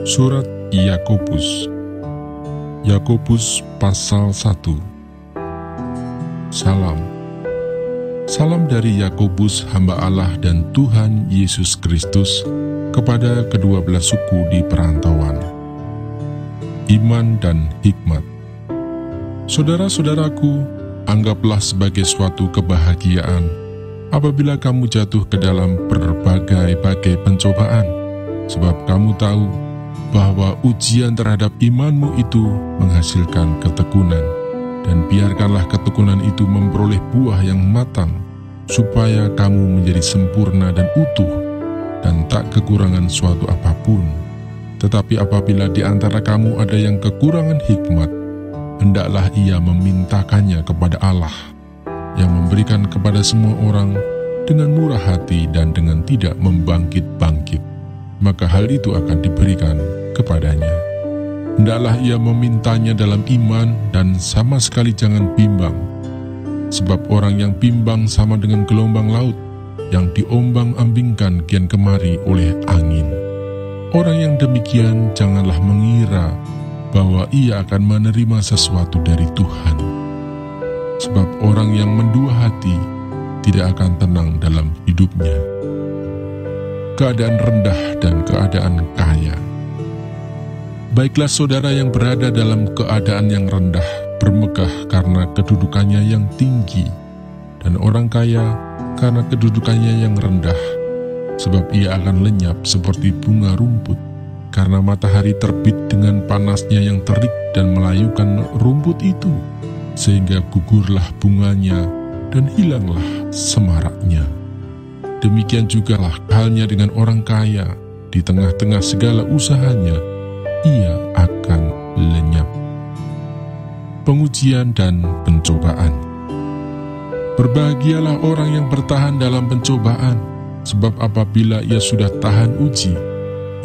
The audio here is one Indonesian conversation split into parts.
Surat Yakobus. Yakobus pasal 1. Salam. Salam dari Yakobus, hamba Allah dan Tuhan Yesus Kristus, kepada kedua belas suku di perantauan. Iman dan hikmat. Saudara-saudaraku, anggaplah sebagai suatu kebahagiaan apabila kamu jatuh ke dalam berbagai-bagai pencobaan, sebab kamu tahu bahwa ujian terhadap imanmu itu menghasilkan ketekunan. Dan biarkanlah ketekunan itu memperoleh buah yang matang, supaya kamu menjadi sempurna dan utuh, dan tak kekurangan suatu apapun. Tetapi apabila di antara kamu ada yang kekurangan hikmat, hendaklah ia memintakannya kepada Allah, yang memberikan kepada semua orang dengan murah hati dan dengan tidak membangkit-bangkit, maka hal itu akan diberikan kepadanya. Hendaklah ia memintanya dalam iman dan sama sekali jangan bimbang. Sebab orang yang bimbang sama dengan gelombang laut yang diombang-ambingkan kian kemari oleh angin. Orang yang demikian janganlah mengira bahwa ia akan menerima sesuatu dari Tuhan. Sebab orang yang mendua hati tidak akan tenang dalam hidupnya. Keadaan rendah dan keadaan kaya. Baiklah saudara yang berada dalam keadaan yang rendah bermegah karena kedudukannya yang tinggi, dan orang kaya karena kedudukannya yang rendah, sebab ia akan lenyap seperti bunga rumput, karena matahari terbit dengan panasnya yang terik dan melayukan rumput itu, sehingga gugurlah bunganya dan hilanglah semaraknya. Demikian jugalah halnya dengan orang kaya, di tengah-tengah segala usahanya, ia akan lenyap. Pengujian dan pencobaan. Berbahagialah orang yang bertahan dalam pencobaan, sebab apabila ia sudah tahan uji,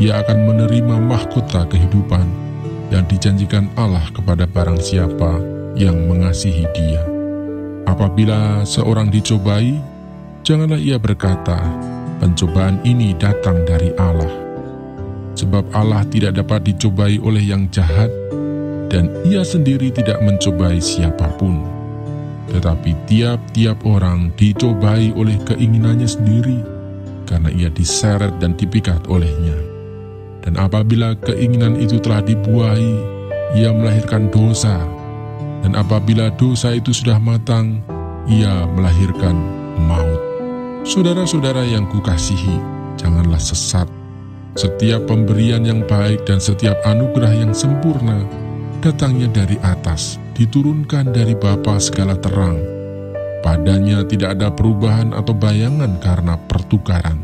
ia akan menerima mahkota kehidupan yang dijanjikan Allah kepada barang siapa yang mengasihi Dia. Apabila seorang dicobai, janganlah ia berkata, "Pencobaan ini datang dari Allah." Sebab Allah tidak dapat dicobai oleh yang jahat, dan ia sendiri tidak mencobai siapapun. Tetapi tiap-tiap orang dicobai oleh keinginannya sendiri, karena ia diseret dan dipikat olehnya. Dan apabila keinginan itu telah dibuahi, ia melahirkan dosa. Dan apabila dosa itu sudah matang, ia melahirkan maut. Saudara-saudara yang kukasihi, janganlah sesat. Setiap pemberian yang baik dan setiap anugerah yang sempurna datangnya dari atas, diturunkan dari Bapa segala terang. Padanya tidak ada perubahan atau bayangan karena pertukaran.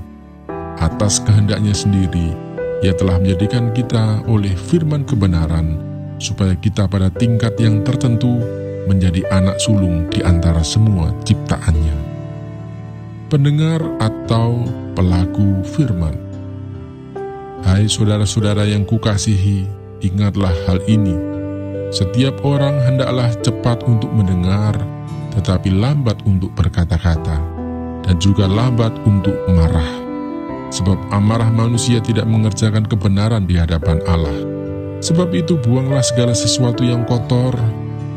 Atas kehendaknya sendiri, Ia telah menjadikan kita oleh firman kebenaran, supaya kita pada tingkat yang tertentu menjadi anak sulung di antara semua ciptaannya. Pendengar atau pelaku firman. Hai saudara-saudara yang kukasihi, ingatlah hal ini. Setiap orang hendaklah cepat untuk mendengar, tetapi lambat untuk berkata-kata, dan juga lambat untuk marah. Sebab amarah manusia tidak mengerjakan kebenaran di hadapan Allah. Sebab itu buanglah segala sesuatu yang kotor,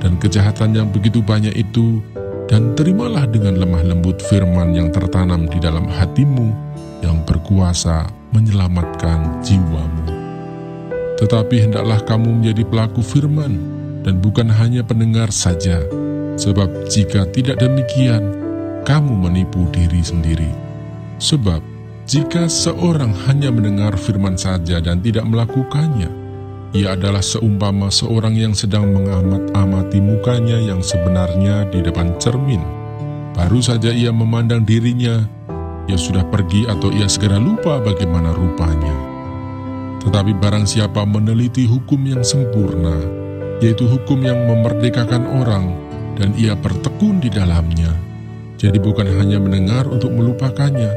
dan kejahatan yang begitu banyak itu, dan terimalah dengan lemah lembut firman yang tertanam di dalam hatimu, yang berkuasa menyelamatkan jiwamu. Tetapi hendaklah kamu menjadi pelaku firman, dan bukan hanya pendengar saja, sebab jika tidak demikian, kamu menipu diri sendiri. Sebab jika seorang hanya mendengar firman saja dan tidak melakukannya, ia adalah seumpama seorang yang sedang mengamat-amati mukanya yang sebenarnya di depan cermin. Baru saja ia memandang dirinya, ia sudah pergi atau ia segera lupa bagaimana rupanya. Tetapi barang siapa meneliti hukum yang sempurna, yaitu hukum yang memerdekakan orang, dan ia bertekun di dalamnya, jadi bukan hanya mendengar untuk melupakannya,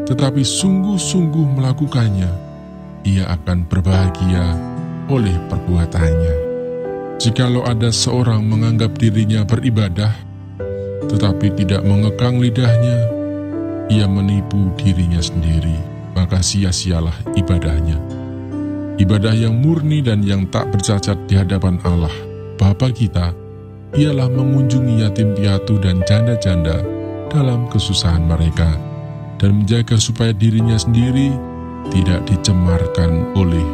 tetapi sungguh-sungguh melakukannya, ia akan berbahagia oleh perbuatannya. Jikalau ada seorang menganggap dirinya beribadah, tetapi tidak mengekang lidahnya, ia menipu dirinya sendiri, maka sia-sialah ibadahnya. Ibadah yang murni dan yang tak bercacat di hadapan Allah, Bapa kita, ialah mengunjungi yatim piatu dan janda-janda dalam kesusahan mereka, dan menjaga supaya dirinya sendiri tidak dicemarkan oleh